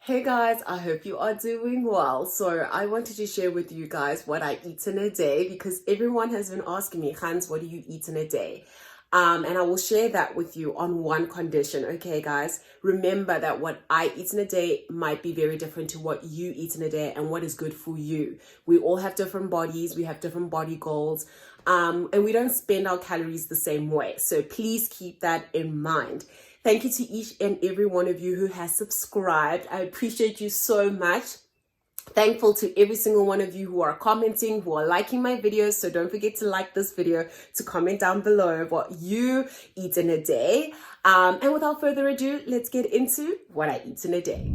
Hey guys, I hope you are doing well. So I wanted to share with you guys what I eat in a day because everyone has been asking me, Hans, what do you eat in a day? And I will share that with you on one condition. Okay, guys, remember that what I eat in a day might be very different to what you eat in a day and what is good for you. We all have different bodies. We have different body goals. And we don't spend our calories the same way. So please keep that in mind. Thank you to each and every one of you who has subscribed. I appreciate you so much. Thankful to every single one of you who are commenting, who are liking my videos. So don't forget to like this video, to comment down below what you eat in a day. And without further ado, let's get into what I eat in a day.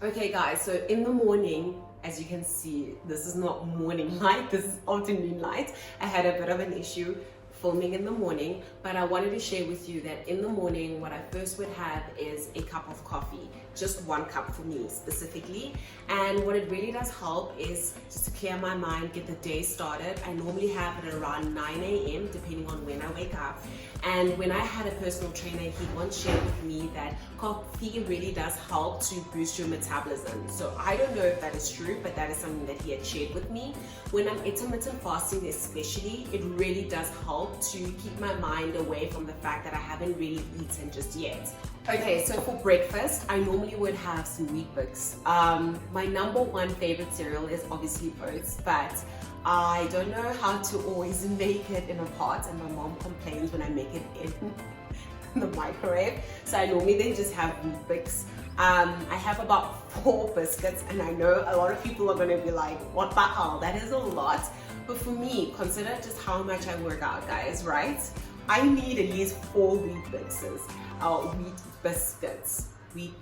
Okay guys, so in the morning, as you can see, this is not morning light, this is afternoon light. I had a bit of an issue filming in the morning, but I wanted to share with you that in the morning, what I first would have is a cup of coffee, just 1 cup for me specifically. And what it really does help is just to clear my mind, get the day started. I normally have it around 9 a.m. depending on when I wake up. And when I had a personal trainer, he once shared with me that coffee really does help to boost your metabolism. So I don't know if that is true, but that is something that he had shared with me. When I'm intermittent fasting especially, it really does help to keep my mind away from the fact that I haven't really eaten just yet. Okay, so for breakfast, I normally would have some wheat bix. My number one favorite cereal is obviously oats, but I don't know how to always make it in a pot, and my mom complains when I make it in the microwave. So I normally then just have wheat bix. I have about 4 biscuits, and I know a lot of people are going to be like, what the hell, that is a lot. But for me, consider just how much I work out, guys, right? I need at least 4 wheat bixes, wheat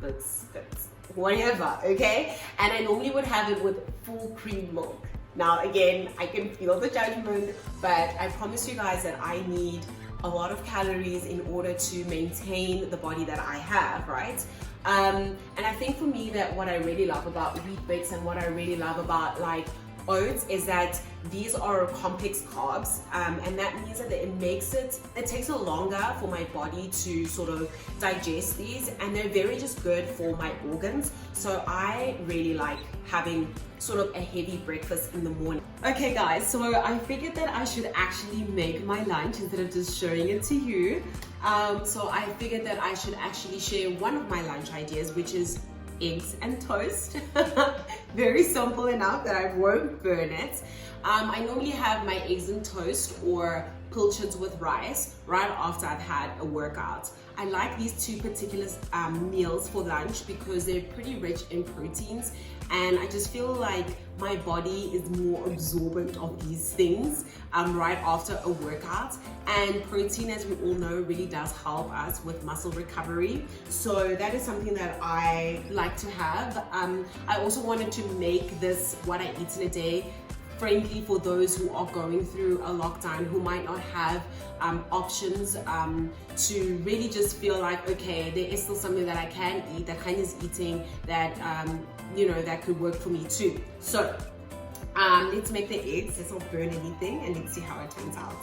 biscuits, whatever, okay? And I normally would have it with full cream milk. Now again, I can feel the judgment, but I promise you guys that I need a lot of calories in order to maintain the body that I have, right? And I think for me that what I really love about wheat bix and what I really love about like oats is that these are complex carbs, and that means that it takes a longer for my body to sort of digest these, and they're very just good for my organs. So I really like having sort of a heavy breakfast in the morning. Okay guys, so I figured that I should actually make my lunch instead of just showing it to you. So I figured that I should actually share one of my lunch ideas, which is eggs and toast. Very simple enough that I won't burn it. I normally have my eggs and toast or pilchards with rice right after I've had a workout. I like these 2 particular meals for lunch because they're pretty rich in proteins, and I just feel like my body is more absorbent of these things right after a workout. And protein, as we all know, really does help us with muscle recovery. So that is something that I like to have. I also wanted to make this what I eat in a day friendly for those who are going through a lockdown, who might not have options to really just feel like, okay, there is still something that I can eat, that Khanya's eating, that you know, that could work for me too. So let's make the eggs, let's not burn anything, and let's see how it turns out.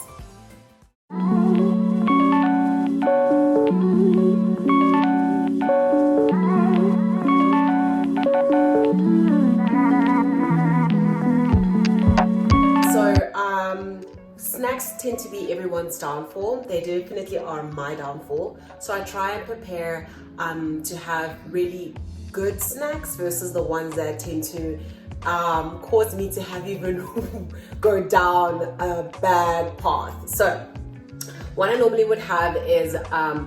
Snacks tend to be everyone's downfall. They definitely are my downfall. So I try and prepare to have really good snacks versus the ones that tend to cause me to have even go down a bad path. So what I normally would have is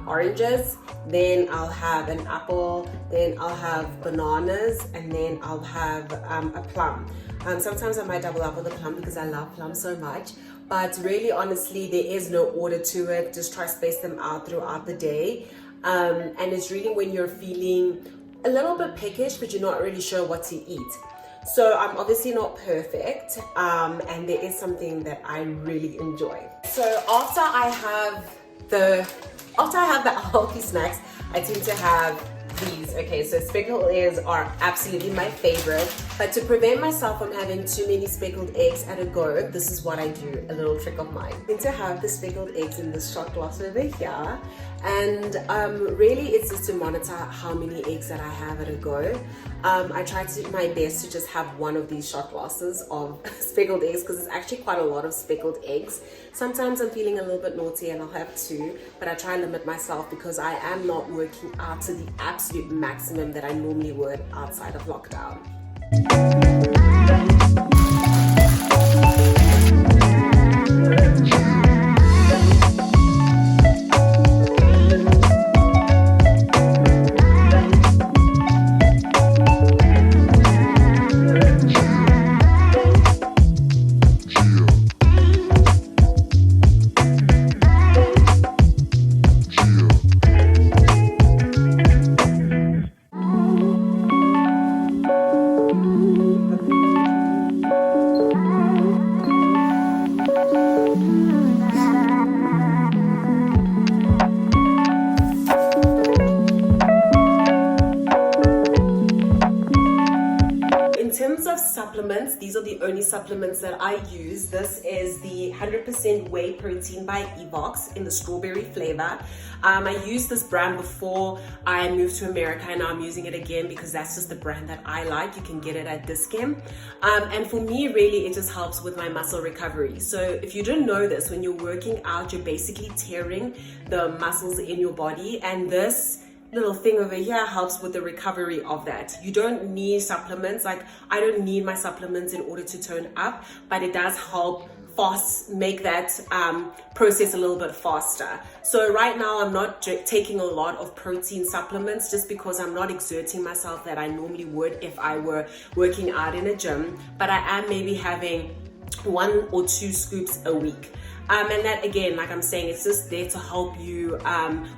oranges, then I'll have an apple, then I'll have bananas, and then I'll have a plum. Sometimes I might double up with a plum because I love plums so much. But really, honestly, there is no order to it. Just try to space them out throughout the day. And it's really when you're feeling a little bit peckish, but you're not really sure what to eat. So I'm obviously not perfect, and there is something that I really enjoy. So after I have after I have the healthy snacks, I tend to have these. Okay, so speckled eggs are absolutely my favorite, but to prevent myself from having too many speckled eggs at a go, this is what I do, a little trick of mine. I tend to have the speckled eggs in this shot glass over here, and really it's just to monitor how many eggs that I have at a go. I try to my best to just have one of these shot glasses of speckled eggs because it's actually quite a lot of speckled eggs. Sometimes I'm feeling a little bit naughty and I'll have two, but I try and limit myself because I am not working out to the absolute maximum that I normally would outside of lockdown. Supplements, these are the only supplements that I use. This is the 100% whey protein by Evox in the strawberry flavor. I used this brand before I moved to America, and now I'm using it again because that's just the brand that I like. You can get it at Discount. And for me, really, it just helps with my muscle recovery. So if you don't know this, when you're working out, you're basically tearing the muscles in your body, and this little thing over here helps with the recovery of that. You don't need supplements. Like, I don't need my supplements in order to tone up, but it does help make that process a little bit faster. So right now I'm not taking a lot of protein supplements just because I'm not exerting myself that I normally would if I were working out in a gym, but I am maybe having 1 or 2 scoops a week. And that, again, like I'm saying, it's just there to help you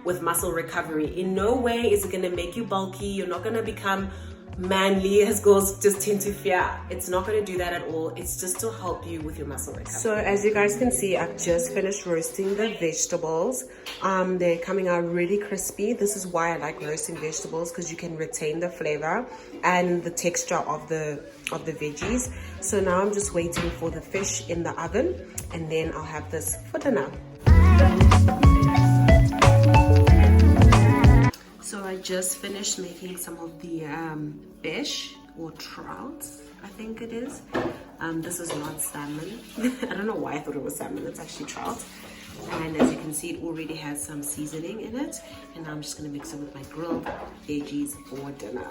with muscle recovery. In no way is it going to make you bulky. You're not going to become manly, as girls just tend to fear. It's not going to do that at all. It's just to help you with your muscle recovery. So as you guys can see, I've just finished roasting the vegetables. They're coming out really crispy. This is why I like roasting vegetables, because you can retain the flavor and the texture of the veggies. So now I'm just waiting for the fish in the oven, and then I'll have this for dinner. So I just finished making some of the fish or trout, I think it is. This is not salmon. I don't know why I thought it was salmon. It's actually trout. And as you can see, it already has some seasoning in it. And now I'm just going to mix it with my grilled veggies for dinner.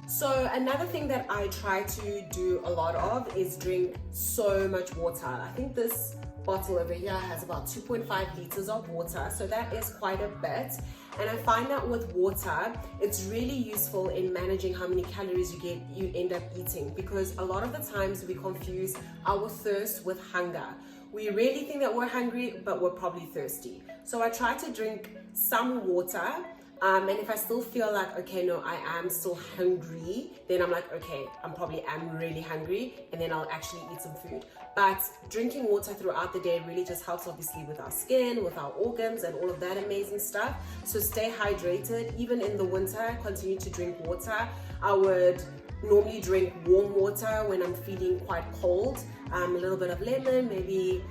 So another thing that I try to do a lot of is drink so much water. I think this bottle over here has about 2.5 liters of water, so that is quite a bit. And I find that with water, it's really useful in managing how many calories you end up eating, because a lot of the times we confuse our thirst with hunger. We really think that we're hungry, but we're probably thirsty. So I try to drink some water. And if I still feel like, okay, no, I am still hungry, then I'm like, okay, I'm probably am really hungry, and then I'll actually eat some food. But drinking water throughout the day really just helps, obviously, with our skin, with our organs, and all of that amazing stuff. So stay hydrated. Even in the winter, continue to drink water. I would normally drink warm water when I'm feeling quite cold. A little bit of lemon, maybe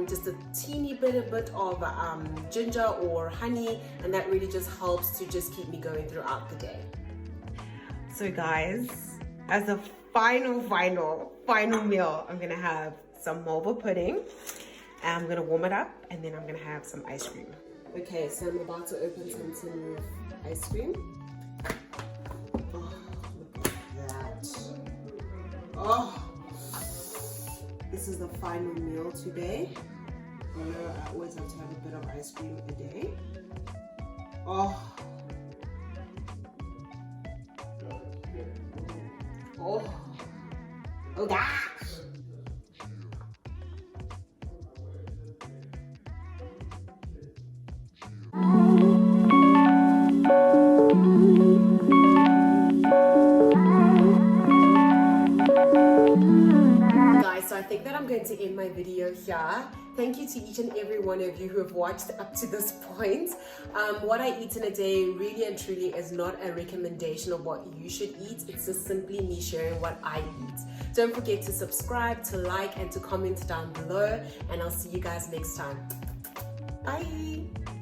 just a teeny bit of ginger or honey, and that really just helps to just keep me going throughout the day. So guys, as a final meal, I'm gonna have some malva pudding, and I'm gonna warm it up, and then I'm gonna have some ice cream. Okay, so I'm about to open some tin roof ice cream. Oh, look at that. Oh, this is the final meal today. You know, I always have to have a bit of ice cream a day. Oh. Oh. Oh gosh. that I'm going to end my video here. Thank you to each and every one of you who have watched up to this point. What I eat in a day really and truly is not a recommendation of what you should eat. It's just simply me sharing what I eat. Don't forget to subscribe, to like, and to comment down below. And I'll see you guys next time. Bye.